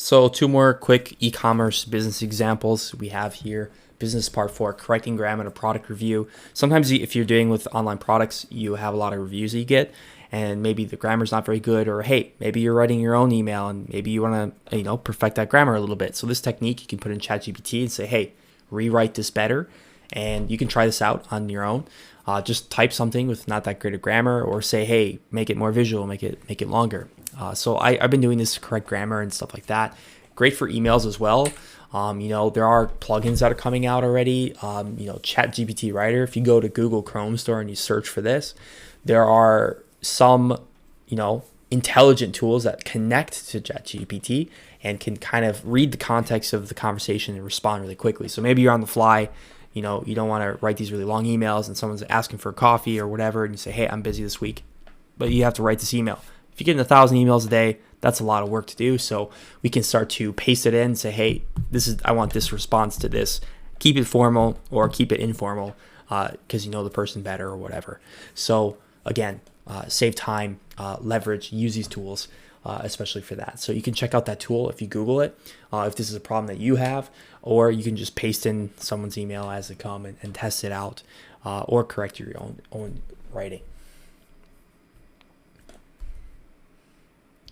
So two more quick e-commerce business examples we have here. Business part 4, correcting grammar in a product review. Sometimes if you're dealing with online products, you have a lot of reviews that you get, and maybe the grammar's not very good, or hey, maybe you're writing your own email and maybe you want to, perfect that grammar a little bit. So this technique you can put in ChatGPT and say, hey, rewrite this better, and you can try this out on your own. Just type something with not that great of grammar, or say, hey, make it more visual, make it longer. So I've been doing this to correct grammar and stuff like that. Great for emails as well. There are plugins that are coming out already. ChatGPT Writer. If you go to Google Chrome store and you search for this, there are some, intelligent tools that connect to ChatGPT and can kind of read the context of the conversation and respond really quickly. So maybe you're on the fly. You don't want to write these really long emails and someone's asking for a coffee or whatever, and you say, hey, I'm busy this week, but you have to write this email. If you're getting 1,000 emails a day, that's a lot of work to do. So we can start to paste it in and say, hey, I want this response to this. Keep it formal or keep it informal because you know the person better or whatever. So again, save time, leverage, use these tools, especially for that. So you can check out that tool if you Google it, if this is a problem that you have, or you can just paste in someone's email as they come and test it out, or correct your own writing.